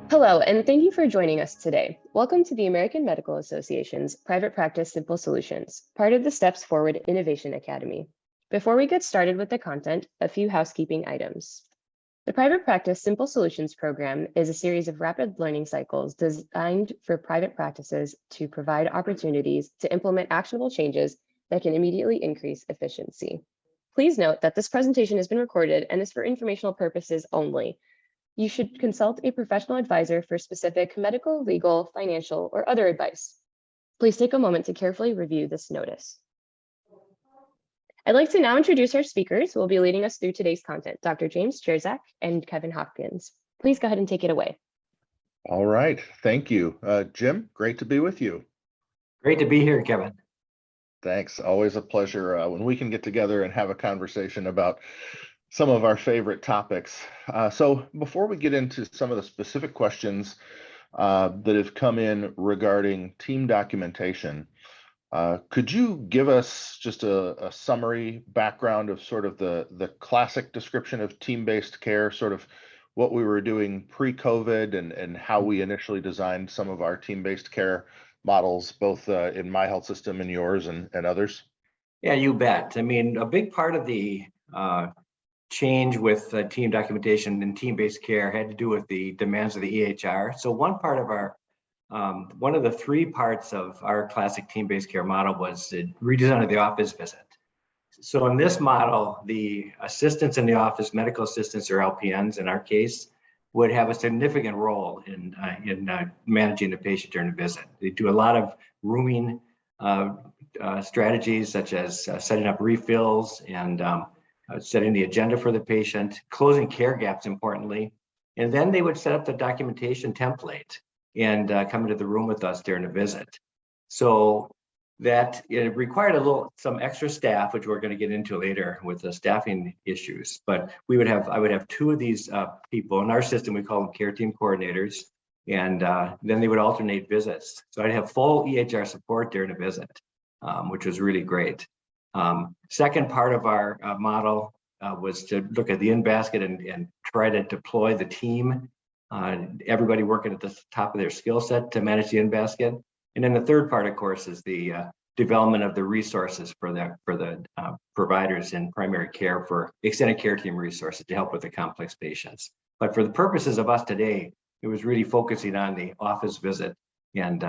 Hello, and thank you for joining us today. Welcome to the American Medical Association's Private Practice Simple Solutions, part of the Steps Forward Innovation Academy. Before we get started with the content, a few housekeeping items. The Private Practice Simple Solutions program is a series of rapid learning cycles designed for private practices to provide opportunities to implement actionable changes that can immediately increase efficiency. Please note that this presentation has been recorded and is for informational purposes only. You should consult a professional advisor for specific medical, legal, financial, or other advice. Please take a moment to carefully review this notice. I'd like to now introduce our speakers who will be leading us through today's content, Dr. James Jersak and Kevin Hopkins. Please go ahead and take it away. All right, thank you. Jim, great to be with you. Great to be here, Kevin. Thanks, always a pleasure when we can get together and have a conversation about some of our favorite topics. So before we get into some of the specific questions that have come in regarding team documentation, could you give us just a summary background of sort of the classic description of team-based care, sort of what we were doing pre-COVID and how we initially designed some of our team-based care models, both in my health system and yours and others? Yeah, you bet. I mean, a big part of the change with team documentation and team-based care had to do with the demands of the EHR. So one part of our, one of the three parts of our classic team-based care model was the redesign of the office visit. So in this model, the assistants in the office, medical assistants or LPNs in our case, would have a significant role in managing the patient during the visit. They do a lot of rooming strategies such as setting up refills and setting the agenda for the patient, closing care gaps importantly, and then they would set up the documentation template and come into the room with us during the visit. So that it required some extra staff, which we're going to get into later with the staffing issues. But I would have two of these people in our system. We call them care team coordinators, and then they would alternate visits. So I'd have full EHR support during a visit, which was really great. Second part of our model was to look at the in-basket and try to deploy the team, everybody working at the top of their skill set to manage the in-basket. And then the third part, of course, is the development of the resources for the providers in primary care, for extended care team resources to help with the complex patients. But for the purposes of us today, it was really focusing on the office visit and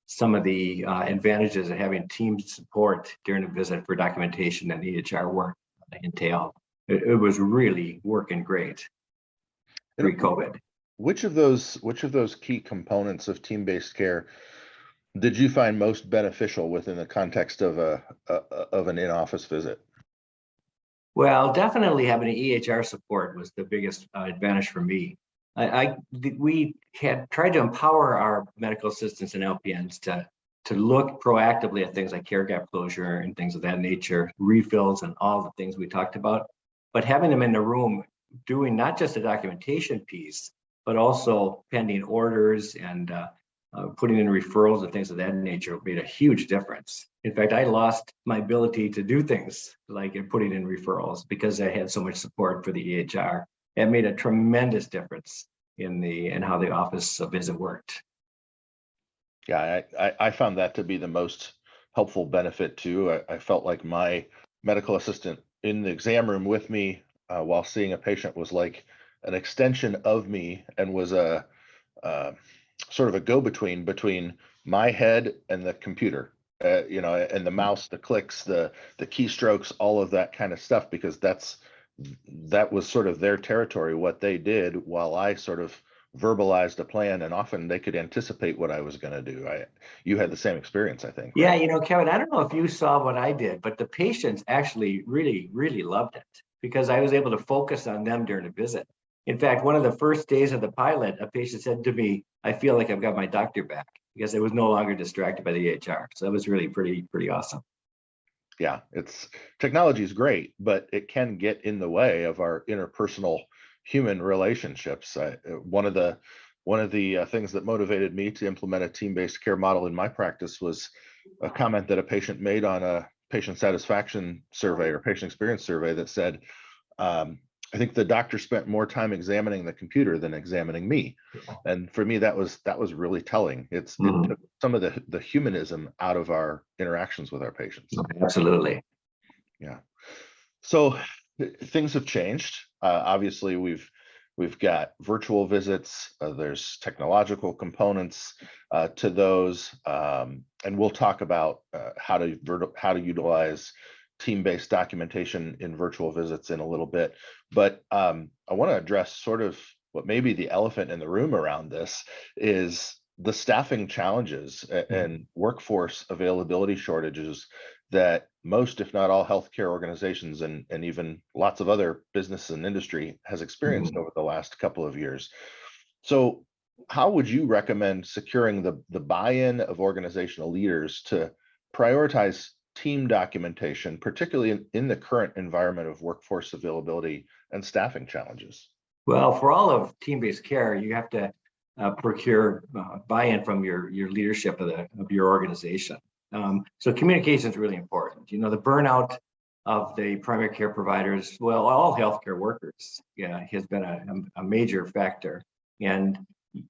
some of the advantages of having team support during a visit for documentation and EHR work entailed. It was really working great pre-COVID. Which of those key components of team-based care did you find most beneficial within the context of an in-office visit? Well, definitely having an EHR support was the biggest advantage for me. We had tried to empower our medical assistants and LPNs to look proactively at things like care gap closure and things of that nature, refills and all the things we talked about, but having them in the room doing not just the documentation piece, but also pending orders and putting in referrals and things of that nature made a huge difference. In fact, I lost my ability to do things like putting in referrals because I had so much support for the EHR. It made a tremendous difference in how the office visit worked. Yeah, I found that to be the most helpful benefit too. I felt like my medical assistant in the exam room with me while seeing a patient was like an extension of me and was a sort of a go-between between my head and the computer, and the mouse, the clicks, the keystrokes, all of that kind of stuff, because that was sort of their territory, what they did, while I sort of verbalized a plan, and often they could anticipate what I was going to do. You had the same experience, I think. Yeah, right? Kevin, I don't know if you saw what I did, but the patients actually really, really loved it because I was able to focus on them during the visit. In fact, one of the first days of the pilot, a patient said to me, "I feel like I've got my doctor back," because I was no longer distracted by the EHR. So that was really pretty awesome. Yeah, technology is great, but it can get in the way of our interpersonal human relationships. One of the things that motivated me to implement a team-based care model in my practice was a comment that a patient made on a patient satisfaction survey or patient experience survey that said, I think the doctor spent more time examining the computer than examining me. And for me, that was really telling. It took some of the humanism out of our interactions with our patients. Absolutely. Yeah. So things have changed. Obviously, we've got virtual visits. There's technological components to those, and we'll talk about how to utilize team-based documentation in virtual visits in a little bit. But I want to address sort of what may be the elephant in the room around this is the staffing challenges and workforce availability shortages that most, if not all, healthcare organizations and even lots of other businesses and industry has experienced over the last couple of years. So how would you recommend securing the buy-in of organizational leaders to prioritize team documentation, particularly in the current environment of workforce availability and staffing challenges? Well, for all of team-based care, you have to procure buy-in from your leadership of your organization. So communication is really important. You know, the burnout of the primary care providers, well, all healthcare workers, has been a major factor. And,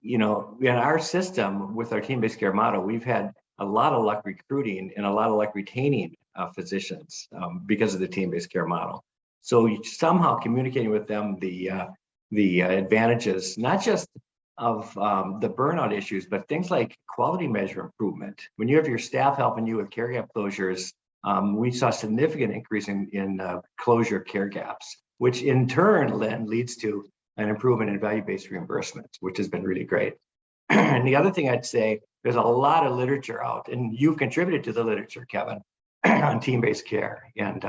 you know, in our system with our team-based care model, we've had a lot of luck recruiting and a lot of luck retaining physicians because of the team-based care model. So somehow communicating with them the advantages, not just of the burnout issues, but things like quality measure improvement. When you have your staff helping you with care gap closures, we saw significant increase in closure of care gaps, which in turn then leads to an improvement in value-based reimbursement, which has been really great. And the other thing I'd say, there's a lot of literature out, and you've contributed to the literature, Kevin, on team-based care and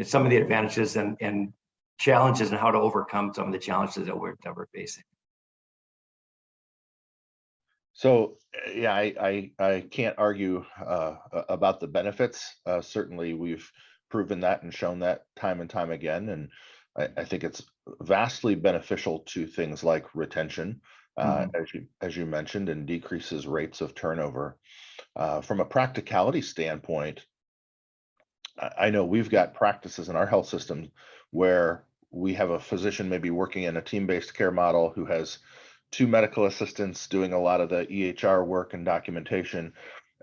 some of the advantages and challenges and how to overcome some of the challenges that we're facing. So yeah, I can't argue about the benefits. Certainly, we've proven that and shown that time and time again, and I think it's vastly beneficial to things like retention, as you mentioned, and decreases rates of turnover. From a practicality standpoint, I know we've got practices in our health system where we have a physician maybe working in a team-based care model who has 2 medical assistants doing a lot of the EHR work and documentation,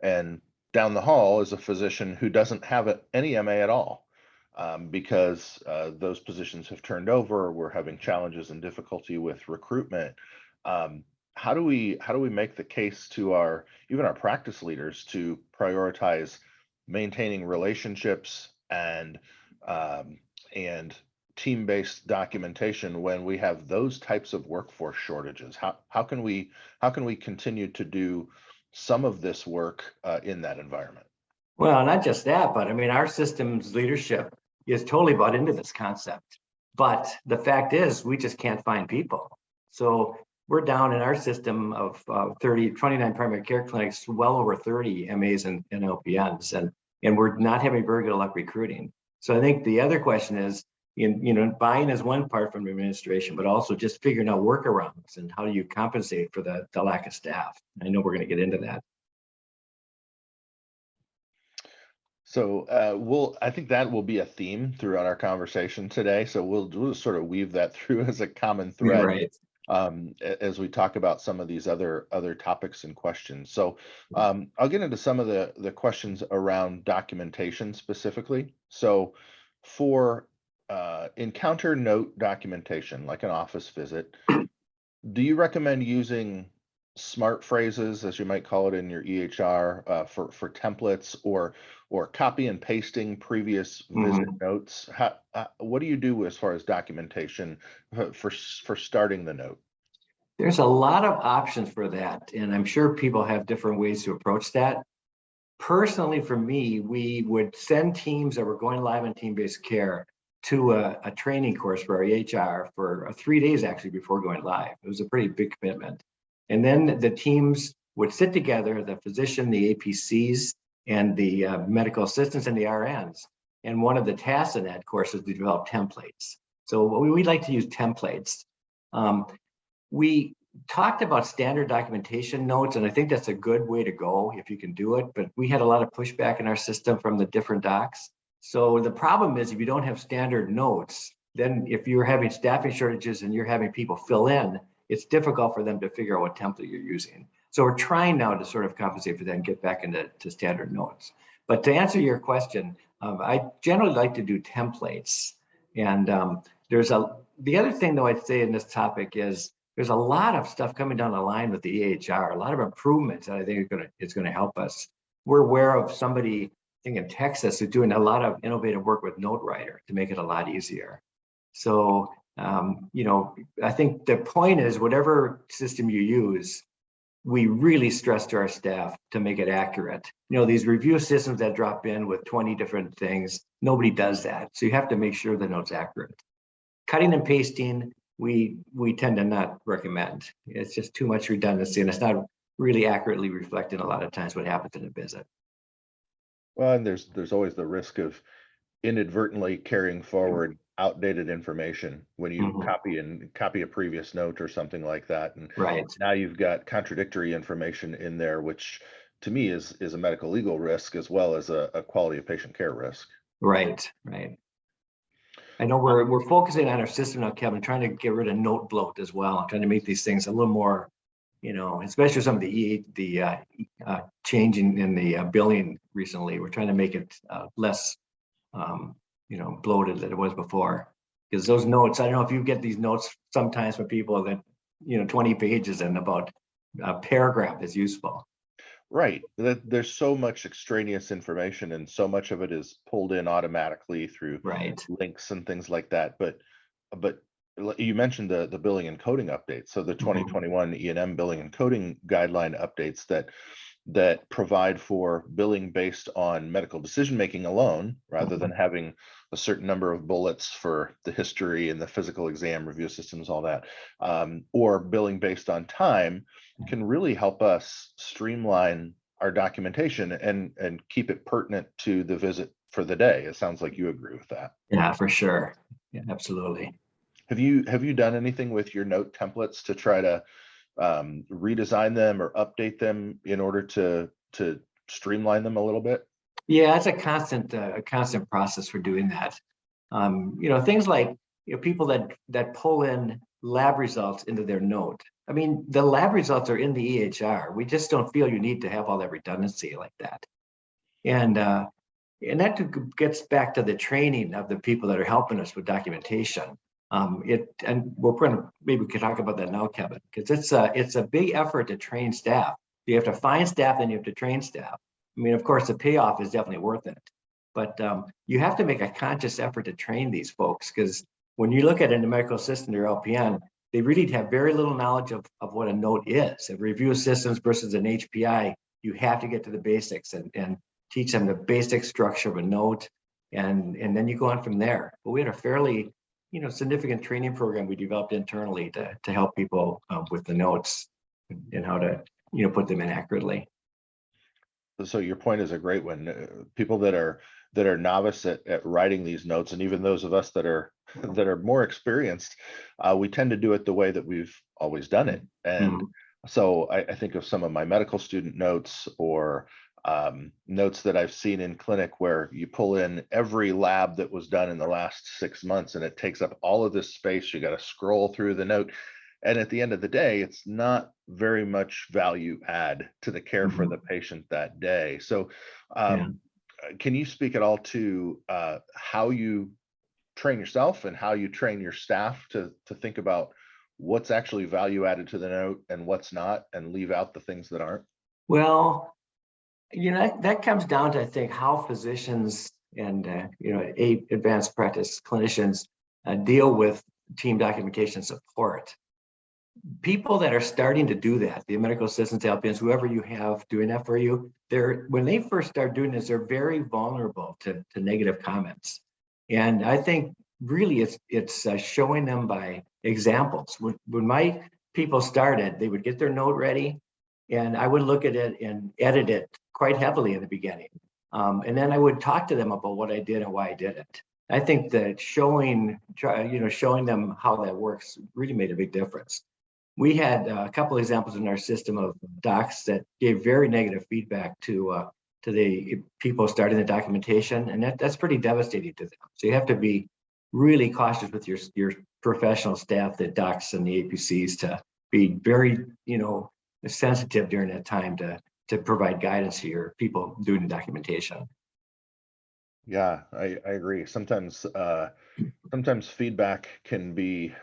and down the hall is a physician who doesn't have any MA at all, because those positions have turned over. We're having challenges and difficulty with recruitment. How do we make the case to even our practice leaders to prioritize maintaining relationships and team-based documentation when we have those types of workforce shortages? How can we continue to do some of this work in that environment? Well, not just that, but I mean, our system's leadership is totally bought into this concept. But the fact is, we just can't find people. So we're down in our system of 29 primary care clinics, well over 30 MAs and LPNs, and we're not having very good luck recruiting. So I think the other question is, buying is one part from administration, but also just figuring out workarounds and how do you compensate for the lack of staff. I know we're going to get into that. So I think that will be a theme throughout our conversation today. So we'll sort of weave that through as a common thread, right, as we talk about some of these other topics and questions. So I'll get into some of the questions around documentation specifically. So for encounter note documentation, like an office visit, do you recommend using smart phrases, as you might call it in your EHR, for templates, or copy and pasting previous visit notes? What do you do as far as documentation for starting the note? There's a lot of options for that, and I'm sure people have different ways to approach that. Personally, for me, we would send teams that were going live on team-based care to a training course for our EHR for 3 days actually before going live. It was a pretty big commitment. And then the teams would sit together, the physician, the APCs, and the medical assistants and the RNs. And one of the tasks in that course is to develop templates. So we like to use templates. We talked about standard documentation notes, and I think that's a good way to go if you can do it, but we had a lot of pushback in our system from the different docs. So the problem is if you don't have standard notes, then if you're having staffing shortages and you're having people fill in, it's difficult for them to figure out what template you're using. So we're trying now to sort of compensate for that and get back into standard notes. But to answer your question, I generally like to do templates. And the other thing though I'd say in this topic is there's a lot of stuff coming down the line with the EHR, a lot of improvements that I think is going to help us. We're aware of somebody, I think in Texas, who's doing a lot of innovative work with NoteWriter to make it a lot easier. So, I think the point is whatever system you use, we really stress to our staff to make it accurate. These review systems that drop in with 20 different things, nobody does that. So you have to make sure the note's accurate. Cutting and pasting, we tend to not recommend. It's just too much redundancy and it's not really accurately reflecting a lot of times what happens in a visit. Well, and there's always the risk of inadvertently carrying forward outdated information when you copy a previous note or something like that. And right now you've got contradictory information in there, which to me is a medical legal risk as well as a quality of patient care risk. Right. I know we're focusing on our system now, Kevin, trying to get rid of note bloat as well. I'm trying to make these things a little more, especially some of the changing in the billing recently. We're trying to make it less, bloated than it was before. Because those notes, I don't know if you get these notes sometimes from people that, 20 pages and about a paragraph is useful. Right. There's so much extraneous information and so much of it is pulled in automatically through links and things like that. But you mentioned the billing and coding updates. So the 2021 E&M billing and coding guideline updates that provide for billing based on medical decision making alone, rather than having a certain number of bullets for the history and the physical exam review systems, all that, or billing based on time, can really help us streamline our documentation and keep it pertinent to the visit for the day. It sounds like you agree with that. Yeah, for sure. Yeah, absolutely. Have you done anything with your note templates to try to redesign them or update them in order to streamline them a little bit? Yeah, it's a constant process for doing that. Things like people that pull in lab results into their note. I mean, the lab results are in the EHR. We just don't feel you need to have all that redundancy like that. And that gets back to the training of the people that are helping us with documentation. And maybe we could talk about that now, Kevin, because it's a big effort to train staff. You have to find staff, then you have to train staff. I mean, of course, the payoff is definitely worth it, but you have to make a conscious effort to train these folks, because when you look at a medical assistant or LPN, they really have very little knowledge of what a note is. A review systems versus an HPI, you have to get to the basics and teach them the basic structure of a note, and then you go on from there. But we had a fairly significant training program we developed internally to help people with the notes and how to put them in accurately. So your point is a great one. People that are novice at writing these notes, and even those of us that are more experienced, we tend to do it the way that we've always done it. And so I think of some of my medical student notes or notes that I've seen in clinic where you pull in every lab that was done in the last 6 months, and it takes up all of this space. You got to scroll through the note. And at the end of the day, it's not very much value add to the care for the patient that day. So can you speak at all to how you train yourself and how you train your staff to think about what's actually value added to the note and what's not, and leave out the things that aren't? Well, that comes down to, I think, how physicians and advanced practice clinicians deal with team documentation support. People that are starting to do that, the medical assistants, LPNs, whoever you have doing that for you, when they first start doing this, they're very vulnerable to negative comments. And I think really it's showing them by examples. When my people started, they would get their note ready, and I would look at it and edit it quite heavily in the beginning. And then I would talk to them about what I did and why I did it. I think that showing them how that works really made a big difference. We had a couple examples in our system of docs that gave very negative feedback to to the people starting the documentation, and that's pretty devastating to them. So you have to be really cautious with your professional staff, the docs and the APCs, to be very, sensitive during that time to provide guidance to your people doing the documentation. Yeah, I agree. Sometimes feedback can be,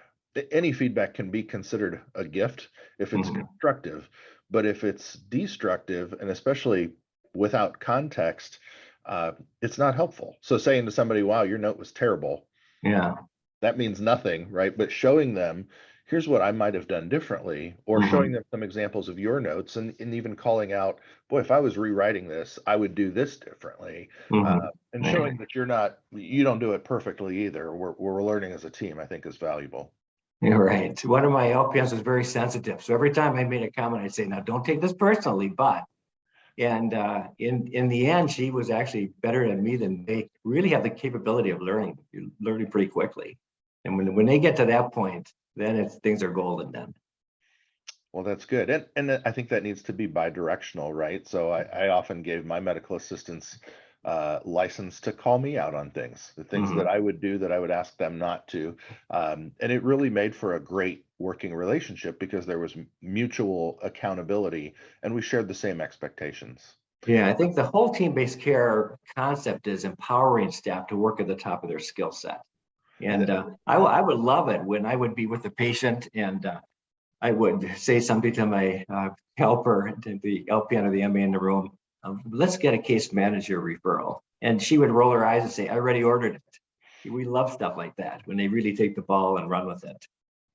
any feedback can be considered a gift if it's constructive, but if it's destructive, and especially without context, it's not helpful. So saying to somebody, wow, your note was terrible, Yeah. that means nothing, right? But showing them, here's what I might have done differently, or showing them some examples of your notes, and even calling out, boy, if I was rewriting this, I would do this differently. And showing that you don't do it perfectly either. We're learning as a team, I think, is valuable. You're right. One of my LPNs was very sensitive. So every time I made a comment, I'd say, now don't take this personally, but, and in the end, she was actually better than me. Than they really have the capability of learning pretty quickly. And when they get to that point, then things are golden then. Well, that's good. And I think that needs to be bi-directional, right? So I often gave my medical assistants license to call me out on things, the things that I would do that I would ask them not to. And it really made for a great working relationship because there was mutual accountability and we shared the same expectations. Yeah, I think the whole team-based care concept is empowering staff to work at the top of their skill set. And I would love it when I would be with the patient and I would say something to my helper, to the LPN or the MA in the room, let's get a case manager referral. And she would roll her eyes and say, I already ordered it. We love stuff like that when they really take the ball and run with it.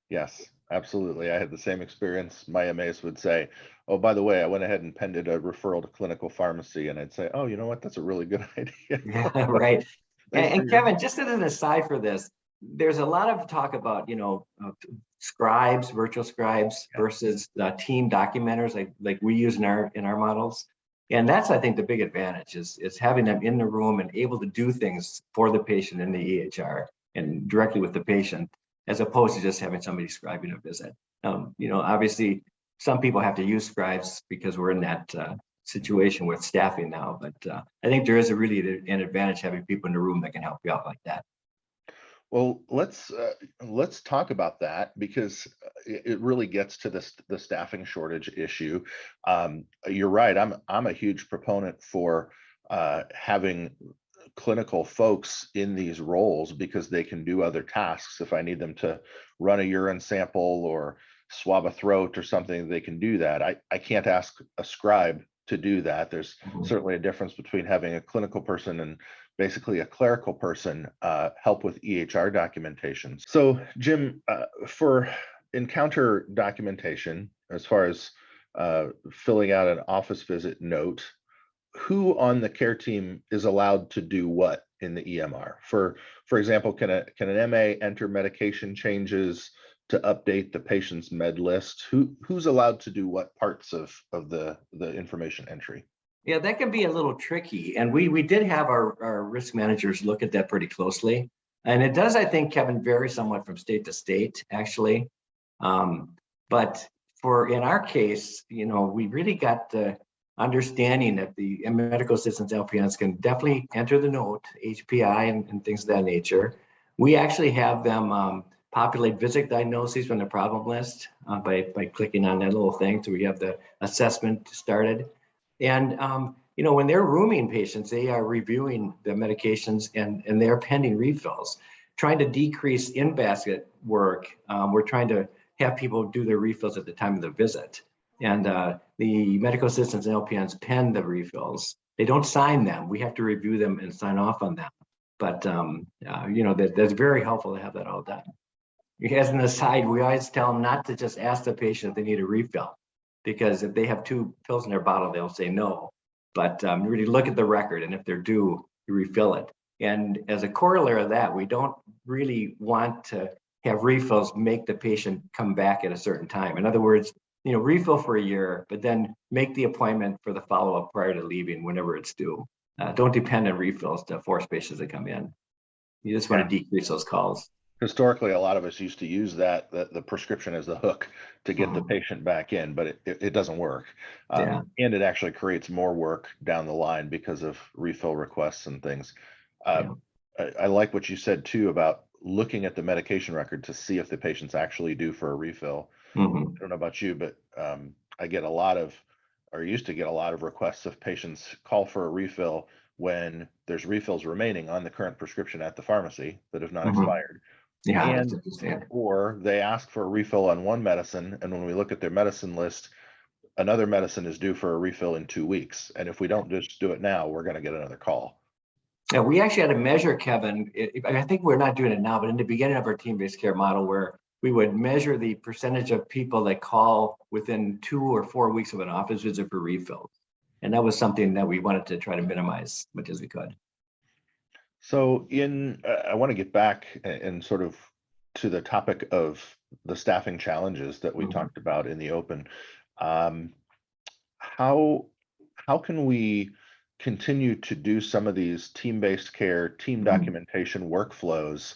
Yes, absolutely. I had the same experience. My MAs would say, oh, by the way, I went ahead and penned a referral to clinical pharmacy. And I'd say, oh, you know what? That's a really good idea. Yeah, right. And Kevin, just as an aside for this, there's a lot of talk about, scribes, virtual scribes versus team documenters like we use in our models. And that's, I think, the big advantage is having them in the room and able to do things for the patient in the EHR and directly with the patient, as opposed to just having somebody scribing a visit. Obviously, some people have to use scribes because we're in that situation with staffing now, but I think there is really an advantage having people in the room that can help you out like that. Well, let's talk about that because it really gets to the staffing shortage issue. You're right. I'm a huge proponent for having clinical folks in these roles because they can do other tasks. If I need them to run a urine sample or swab a throat or something, they can do that. I can't ask a scribe to do that. There's certainly a difference between having a clinical person and basically a clerical person help with EHR documentation. So Jim, for encounter documentation, as far as filling out an office visit note, who on the care team is allowed to do what in the EMR? For example, can an MA enter medication changes to update the patient's med list? Who's allowed to do what parts of the information entry? Yeah, that can be a little tricky. And we did have our risk managers look at that pretty closely. And it does, I think, Kevin, vary somewhat from state to state, actually. But in our case, we really got the understanding that the medical assistants LPNs can definitely enter the note, HPI and things of that nature. We actually have them populate visit diagnoses from the problem list by clicking on that little thing. So we have the assessment started. And, when they're rooming patients, they are reviewing the medications and they're pending refills, trying to decrease in-basket work. We're trying to have people do their refills at the time of the visit. And the medical assistants and LPNs pen the refills. They don't sign them. We have to review them and sign off on them. But, that's very helpful to have that all done. As an aside, we always tell them not to just ask the patient if they need a refill, because if they have 2 pills in their bottle, they'll say no. But really look at the record, and if they're due, you refill it. And as a corollary of that, we don't really want to have refills make the patient come back at a certain time. In other words, refill for a year, but then make the appointment for the follow-up prior to leaving whenever it's due. Don't depend on refills to force patients to come in. You just want to decrease those calls. Historically, a lot of us used to use the prescription as the hook to get the Mhm. patient back in, but it doesn't work. Yeah. And it actually creates more work down the line because of refill requests and things. Yeah. Um, I like what you said too about looking at the medication record to see if the patient's actually due for a refill. Mhm. I don't know about you, but I get a lot of, or used to get a lot of requests of patients call for a refill when there's refills remaining on the current prescription at the pharmacy that have not Mhm. expired. Yeah, that's And interesting. or they ask for a refill on one medicine, and when we look at their medicine list, another medicine is due for a refill in 2 weeks. And if we don't just do it now, we're going to get another call. Yeah, we actually had a measure, Kevin. I think we're not doing it now, but in the beginning of our team-based care model, where we would measure the percentage of people that call within 2 or 4 weeks of an office visit for refills. And that was something that we wanted to try to minimize as much as we could. So I want to get back and sort of to the topic of the staffing challenges that we Mhm. talked about in the open. Um, how how can we continue to do some of these team-based care, team Mhm. documentation workflows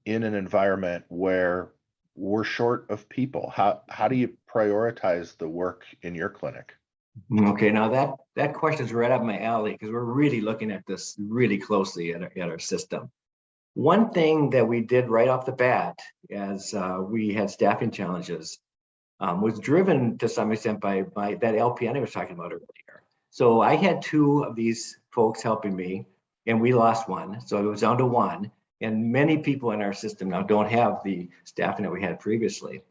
in an environment where we're short of people? How do you prioritize the work in your clinic? Okay, now that question is right up my alley because we're really looking at this really closely at our system. One thing that we did right off the bat as we had staffing challenges was driven to some extent by that LPN I was talking about earlier. So I had 2 of these folks helping me, and we lost one. So it was down to 1. And many people in our system now don't have the staffing that we had previously.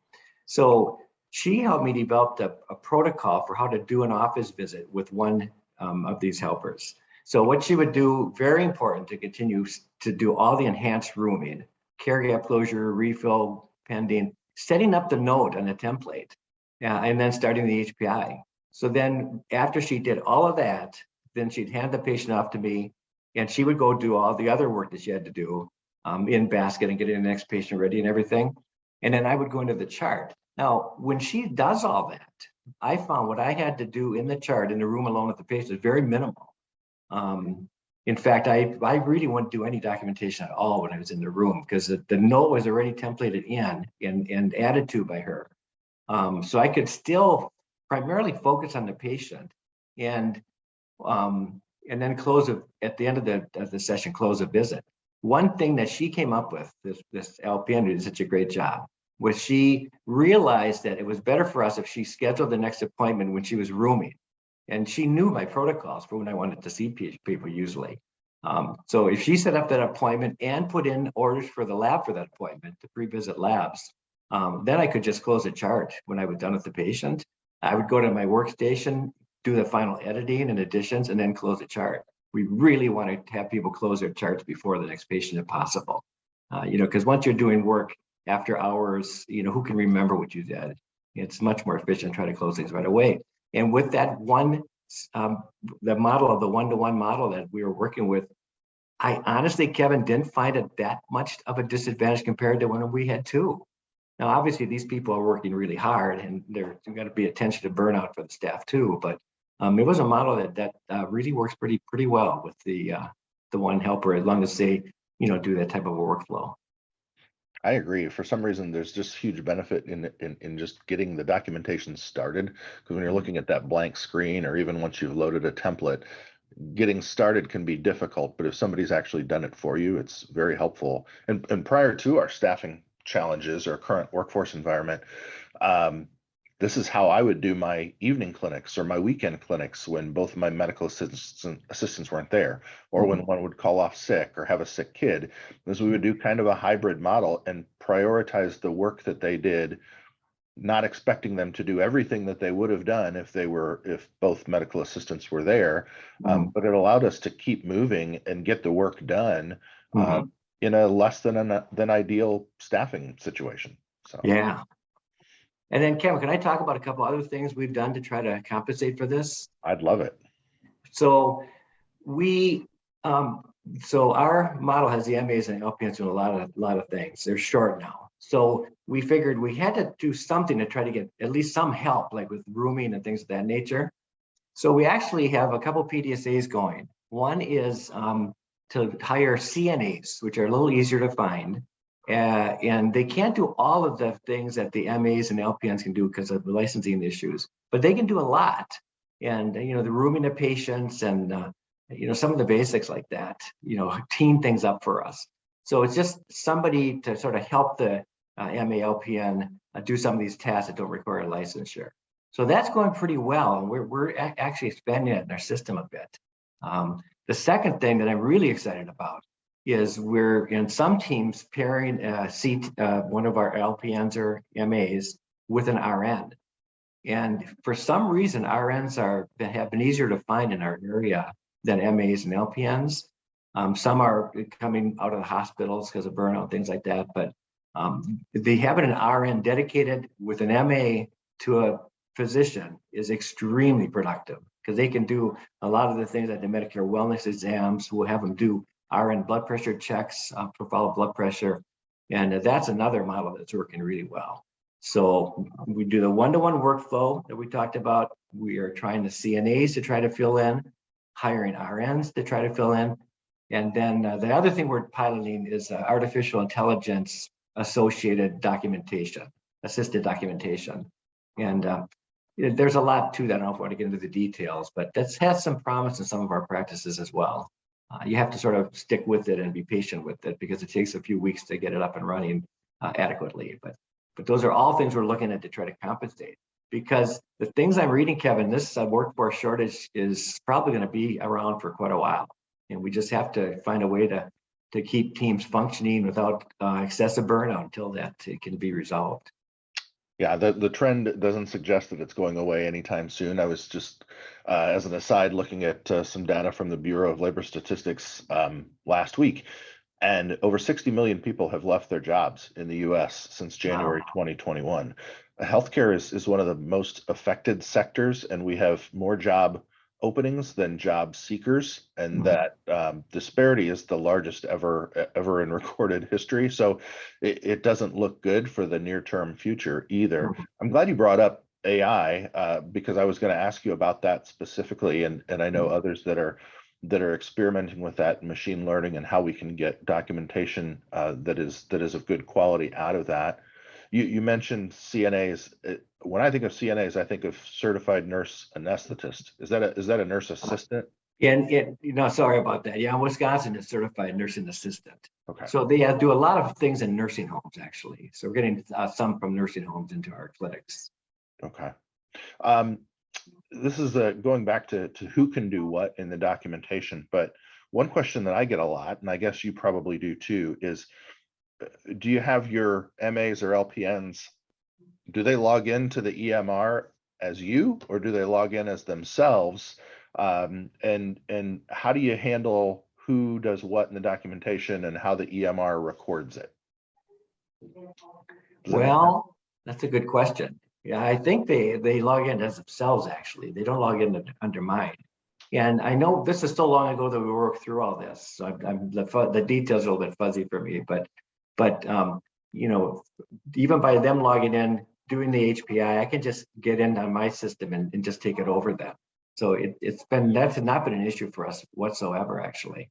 So she helped me develop a protocol for how to do an office visit with one of these helpers. So what she would do, very important to continue to do all the enhanced rooming, care gap closure, refill, pending, setting up the note on the template, and then starting the HPI. So then after she did all of that, then she'd hand the patient off to me, and she would go do all the other work that she had to do in basket and getting the next patient ready and everything. And then I would go into the chart. Now, when she does all that, I found what I had to do in the chart in the room alone with the patient is very minimal. In fact, I really wouldn't do any documentation at all when I was in the room because the note was already templated in and added to by her. So I could still primarily focus on the patient and then close at the end of the session, close a visit. One thing that she came up with, this LPN did such a great job, was she realized that it was better for us if she scheduled the next appointment when she was rooming. And she knew my protocols for when I wanted to see people usually. So if she set up that appointment and put in orders for the lab for that appointment, the pre-visit labs, then I could just close a chart when I was done with the patient. I would go to my workstation, do the final editing and additions, and then close the chart. We really want to have people close their charts before the next patient if possible. Because once you're doing work after hours, who can remember what you did? It's much more efficient to try to close things right away. And with that one, the model of the one-to-one model that we were working with, I honestly, Kevin, didn't find it that much of a disadvantage compared to when we had 2. Now, obviously, these people are working really hard, and there's got to be attention to burnout for the staff too. But it was a model that really works pretty well with the one helper, as long as they do that type of a workflow. I agree. For some reason, there's just huge benefit in just getting the documentation started. Because when you're looking at that blank screen, or even once you've loaded a template, getting started can be difficult. But if somebody's actually done it for you, it's very helpful. And prior to our staffing challenges or current workforce environment, this is how I would do my evening clinics or my weekend clinics when both of my medical assistants weren't there, or when one would call off sick or have a sick kid. Is we would do kind of a hybrid model and prioritize the work that they did, not expecting them to do everything that they would have done if both medical assistants were there. But it allowed us to keep moving and get the work done in a less than ideal staffing situation. So Yeah. And then, Kevin, can I talk about a couple other things we've done to try to compensate for this? I'd love it. So our model has the MAs and LPNs doing a lot of things. They're short now. So we figured we had to do something to try to get at least some help, like with rooming and things of that nature. So we actually have a couple PDSAs going. One is to hire CNAs, which are a little easier to find. And they can't do all of the things that the MAs and LPNs can do because of the licensing issues, but they can do a lot. And, the rooming of patients and, some of the basics like that, team things up for us. So it's just somebody to sort of help the MA, LPN do some of these tasks that don't require licensure. So that's going pretty well. And we're actually expanding it in our system a bit. The second thing that I'm really excited about is we're in some teams pairing one of our LPNs or MAs with an RN. And for some reason, RNs have been easier to find in our area than MAs and LPNs. Some are coming out of the hospitals because of burnout, things like that. But they having an RN dedicated with an MA to a physician is extremely productive because they can do a lot of the things like the Medicare wellness exams. We'll have them do RN blood pressure checks for follow blood pressure. And that's another model that's working really well. So we do the one-to-one workflow that we talked about. We are trying the CNAs to try to fill in, hiring RNs to try to fill in. And then the other thing we're piloting is artificial intelligence associated documentation, assisted documentation. And there's a lot to that. I don't know if I want to get into the details, but that's has some promise in some of our practices as well. You have to sort of stick with it and be patient with it because it takes a few weeks to get it up and running adequately. But those are all things we're looking at to try to compensate. Because the things I'm reading, Kevin, this workforce shortage is probably going to be around for quite a while. And we just have to find a way to keep teams functioning without excessive burnout until that can be resolved. Yeah, the trend doesn't suggest that it's going away anytime soon. I was just, as an aside, looking at some data from the Bureau of Labor Statistics last week, and over 60 million people have left their jobs in the U.S. since January 2021. Healthcare is one of the most affected sectors, and we have more job openings than job seekers, and that disparity is the largest ever in recorded history. So it doesn't look good for the near-term future either. I'm glad you brought up AI because I was going to ask you about that specifically, and I know others that are experimenting with that machine learning and how we can get documentation that is of good quality out of that. You mentioned CNAs. When I think of CNAs, I think of certified nurse anesthetist. Is that a nurse assistant? And sorry about that. Yeah, Wisconsin is certified nursing assistant. Okay. So they do a lot of things in nursing homes, actually. So we're getting some from nursing homes into our clinics. Okay. This is going back to who can do what in the documentation. But one question that I get a lot, and I guess you probably do too, is do you have your MAs or LPNs, do they log into the EMR as you, or do they log in as themselves? And how do you handle who does what in the documentation and how the EMR records it? Well, that's a good question. Yeah, I think they log in as themselves, actually. They don't log in under mine. And I know this is so long ago that we worked through all this. So the details are a little bit fuzzy for me, but even by them logging in, doing the HPI, I can just get in on my system and just take it over then. So that's not been an issue for us whatsoever, actually.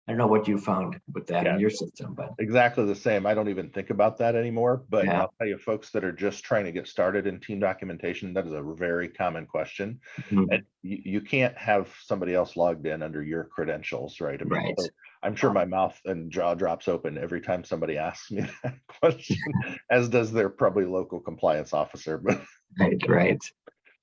I don't know what you found with that in your system, but exactly the same. I don't even think about that anymore, but I'll tell you, folks that are just trying to get started in team documentation, that is a very common question. And you can't have somebody else logged in under your credentials, right? I mean, so I'm sure my mouth and jaw drops open every time somebody asks me that question, as does their probably local compliance officer. But right.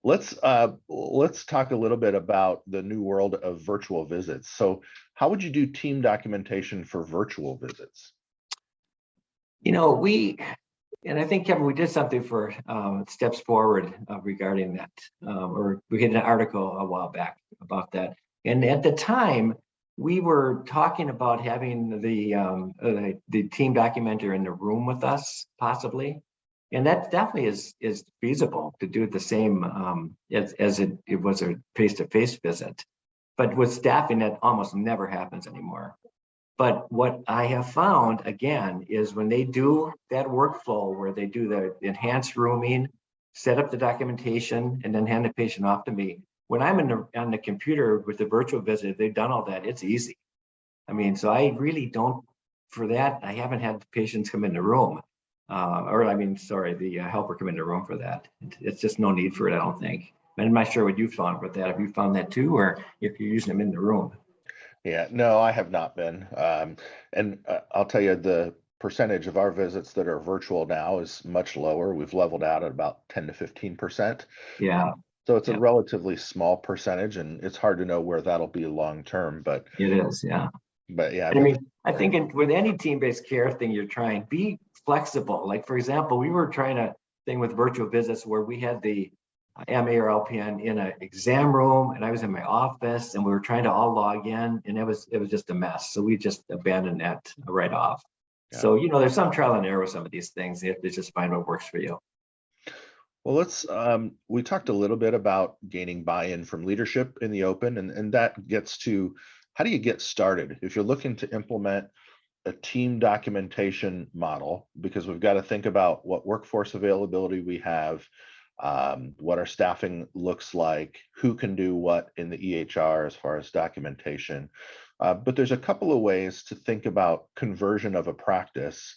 Let's talk a little bit about the new world of virtual visits. So how would you do team documentation for virtual visits? And I think, Kevin, we did something for Steps Forward regarding that, or we had an article a while back about that. And at the time, we were talking about having the team documenter in the room with us, possibly. And that definitely is feasible to do it the same as it was a face-to-face visit. But with staffing, that almost never happens anymore. But what I have found, again, is when they do that workflow where they do the enhanced rooming, set up the documentation, and then hand the patient off to me, when I'm on the computer with the virtual visit, they've done all that, it's easy. I mean, so I really don't for that, I haven't had patients come in the room. The helper come in the room for that. It's just no need for it, I don't think. I'm not sure what you found with that. Have you found that too, or if you're using them in the room? Yeah, no, I have not been. And I'll tell you, the percentage of our visits that are virtual now is much lower. We've leveled out at about 10 to 15%. Yeah, So it's a yeah, relatively small percentage, and it's hard to know where that'll be long term. But it is. Yeah. yeah, I mean, I think with any team-based care thing you're trying, be flexible. Like, for example, we were trying a thing with virtual visits where we had the MA or LPN in an exam room, and I was in my office, and we were trying to all log in, and it was just a mess. So we just abandoned that right off. Yeah. So, there's some trial and error with some of these things. You have to just find what works for you. Well, we talked a little bit about gaining buy-in from leadership in the open, and that gets to how do you get started? If you're looking to implement a team documentation model, because we've got to think about what workforce availability we have, what our staffing looks like, who can do what in the EHR as far as documentation. But there's a couple of ways to think about conversion of a practice.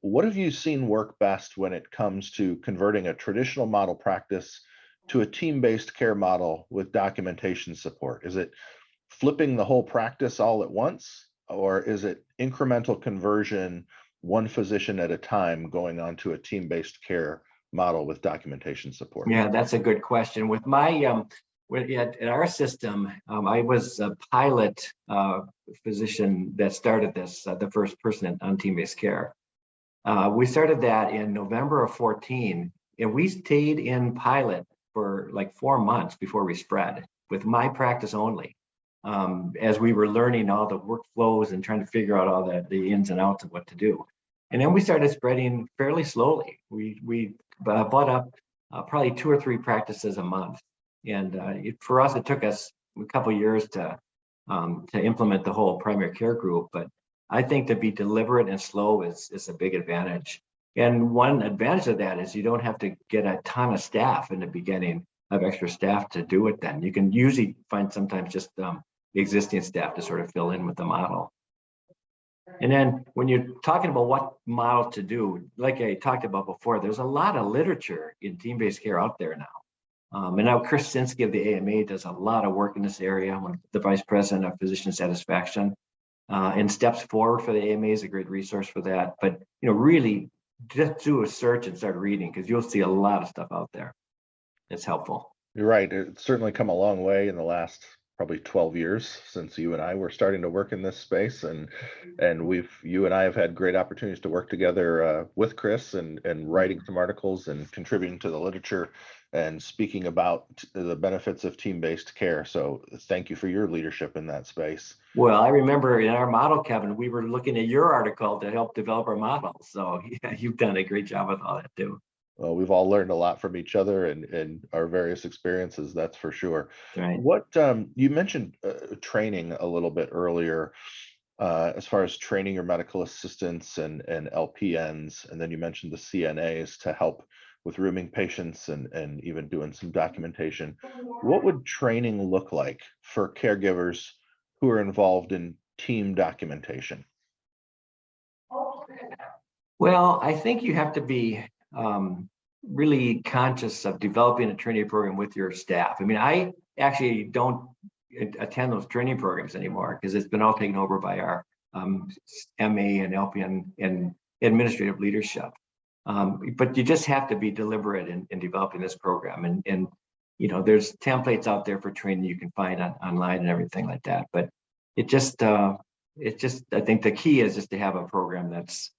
What have you seen work best when it comes to converting a traditional model practice to a team-based care model with documentation support? Is it flipping the whole practice all at once, or is it incremental conversion, one physician at a time, going on to a team-based care model with documentation support? Yeah, that's a good question. With my at our system, I was a pilot physician that started this, the first person on team-based care. We started that in November of 14, and we stayed in pilot for like 4 months before we spread with my practice only, as we were learning all the workflows and trying to figure out all the ins and outs of what to do. And then we started spreading fairly slowly. We bought up probably 2 or 3 practices a month. And for us, it took us a couple of years to implement the whole primary care group. But I think to be deliberate and slow is a big advantage. And one advantage of that is you don't have to get a ton of staff in the beginning, of extra staff to do it then. You can usually find sometimes just existing staff to sort of fill in with the model. And then when you're talking about what model to do, like I talked about before, there's a lot of literature in team-based care out there now. And now Chris Sinski of the AMA does a lot of work in this area, the Vice President of Physician Satisfaction. And Steps Forward for the AMA is a great resource for that. But really just do a search and start reading, because you'll see a lot of stuff out there that's helpful. You're right. It's certainly come a long way in the last probably 12 years since you and I were starting to work in this space, and you and I have had great opportunities to work together with Chris and writing some articles and contributing to the literature and speaking about the benefits of team-based care. So thank you for your leadership in that space. Well, I remember in our model, Kevin, we were looking at your article to help develop our model. So yeah, you've done a great job with all that too. Well, we've all learned a lot from each other and our various experiences, that's for sure. Right. What you mentioned training a little bit earlier, as far as training your medical assistants and LPNs, and then you mentioned the CNAs to help with rooming patients and even doing some documentation. What would training look like for caregivers who are involved in team documentation? Well, I think you have to be really conscious of developing a training program with your staff. I mean, I actually don't attend those training programs anymore because it's been all taken over by our MA and LPN and administrative leadership. But you just have to be deliberate in developing this program. And there's templates out there for training you can find online and everything like that. But I think the key is just to have a program that's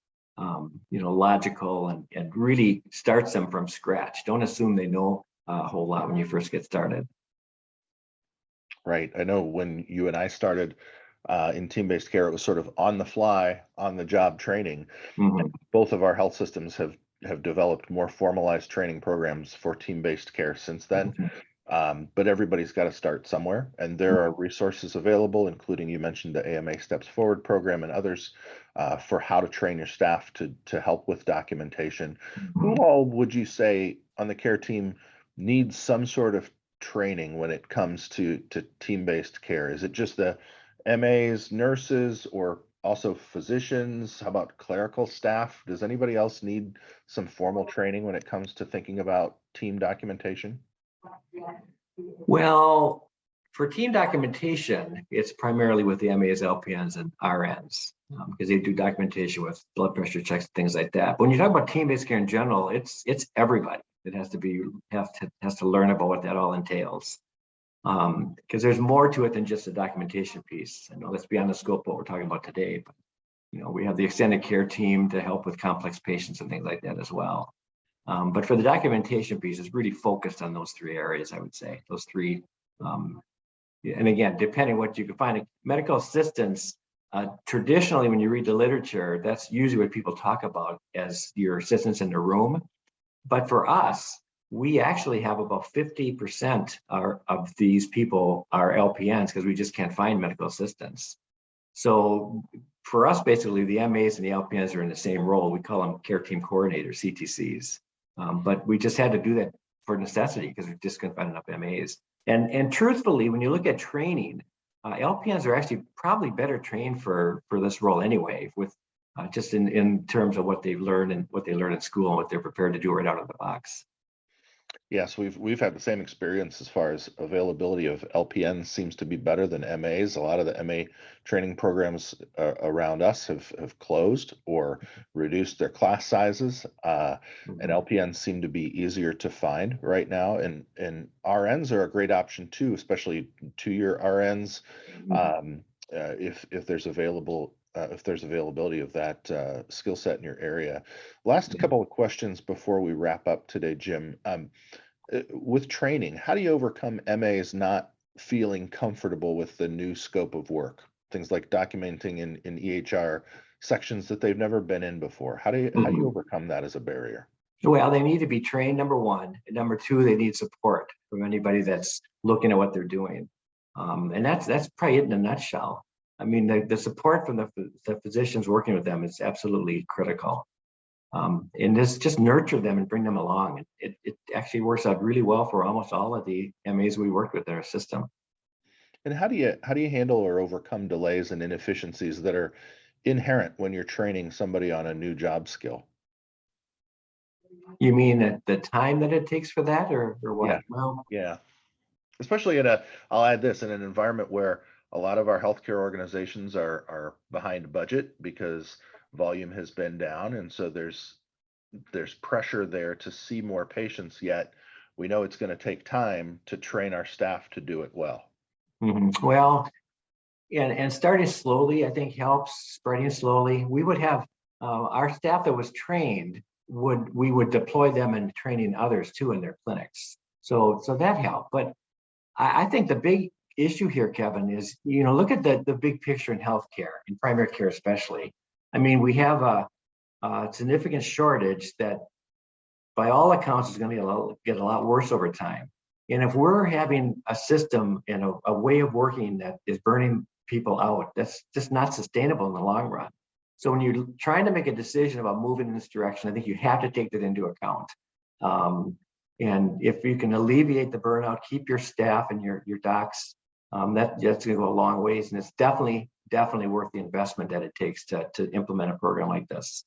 logical and really starts them from scratch. Don't assume they know a whole lot when you first get started. Right. I know when you and I started in team-based care, it was sort of on the fly, on the job training. Mm-hmm. Both of our health systems have developed more formalized training programs for team-based care since then. Mm-hmm. But everybody's got to start somewhere, and there are resources available, including you mentioned the AMA Steps Forward program and others for how to train your staff to help with documentation. Mm-hmm. Who all would you say on the care team needs some sort of training when it comes to team-based care? Is it just the MAs, nurses, or also physicians? How about clerical staff? Does anybody else need some formal training when it comes to thinking about team documentation? Well, for team documentation, it's primarily with the MAs, LPNs, and RNs because they do documentation with blood pressure checks, things like that. But when you talk about team-based care in general, it's everybody that has to learn about what that all entails. Because there's more to it than just the documentation piece. I know that's beyond the scope of what we're talking about today, but we have the extended care team to help with complex patients and things like that as well. But for the documentation piece, it's really focused on those three areas, I would say, those three. And again, depending what you can find, medical assistants, traditionally, when you read the literature, that's usually what people talk about as your assistants in the room. But for us, we actually have about 50% of these people are LPNs because we just can't find medical assistants. So for us, basically, the MAs and the LPNs are in the same role. We call them care team coordinators, CTCs. But we just had to do that for necessity because we just couldn't find enough MAs. And truthfully, when you look at training, LPNs are actually probably better trained for this role anyway, with just in terms of what they've learned and what they learn in school and what they're prepared to do right out of the box. Yes, we've had the same experience as far as availability of LPNs seems to be better than MAs. A lot of the MA training programs around us have closed or reduced their class sizes, and LPNs seem to be easier to find right now. And RNs are a great option too, especially 2-year RNs, if there's availability of that skill set in your area. Last couple of questions before we wrap up today, Jim. With training, how do you overcome MAs not feeling comfortable with the new scope of work? Things like documenting in EHR sections that they've never been in before. How do you overcome that as a barrier? Well, they need to be trained, number one. And number two, they need support from anybody that's looking at what they're doing. And that's probably it in a nutshell. I mean, the support from the physicians working with them is absolutely critical. And just nurture them and bring them along. It actually works out really well for almost all of the MAs we work with in our system. And how do you handle or overcome delays and inefficiencies that are inherent when you're training somebody on a new job skill? You mean at the time that it takes for that, or what? Yeah. Well, Yeah. Especially I'll add this, in an environment where a lot of our healthcare organizations are behind budget because volume has been down, and so there's pressure there to see more patients, yet we know it's going to take time to train our staff to do it well. Well, and starting slowly, I think helps. Spreading slowly. We would have our staff that was trained we would deploy them and training others too in their clinics. So that helped. But I think the big issue here, Kevin, is look at the big picture in healthcare, in primary care especially. I mean, we have a significant shortage that, by all accounts, is going to get a lot worse over time. And if we're having a system and a way of working that is burning people out, that's just not sustainable in the long run. So when you're trying to make a decision about moving in this direction, I think you have to take that into account. And if you can alleviate the burnout, keep your staff and your docs, that's going to go a long ways. And it's definitely worth the investment that it takes to implement a program like this.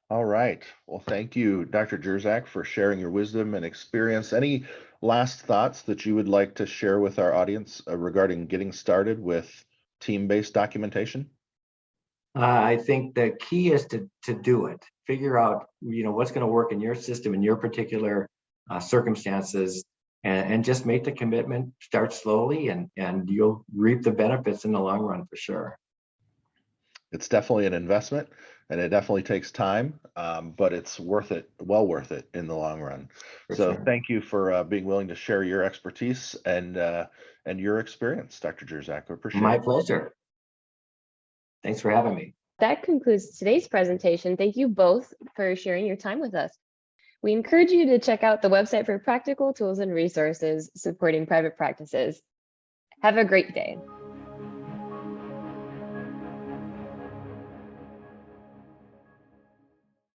All right. Well, thank you, Dr. Jersak, for sharing your wisdom and experience. Any last thoughts that you would like to share with our audience regarding getting started with team-based documentation? I think the key is to do it. Figure out what's going to work in your system, in your particular circumstances, and just make the commitment. Start slowly, and you'll reap the benefits in the long run for sure. It's definitely an investment, and it definitely takes time, but it's worth it, well worth it in the long run. So thank you for being willing to share your expertise and your experience, Dr. Jersak. I appreciate it. My pleasure. Thanks for having me. That concludes today's presentation. Thank you both for sharing your time with us. We encourage you to check out the website for practical tools and resources supporting private practices. Have a great day.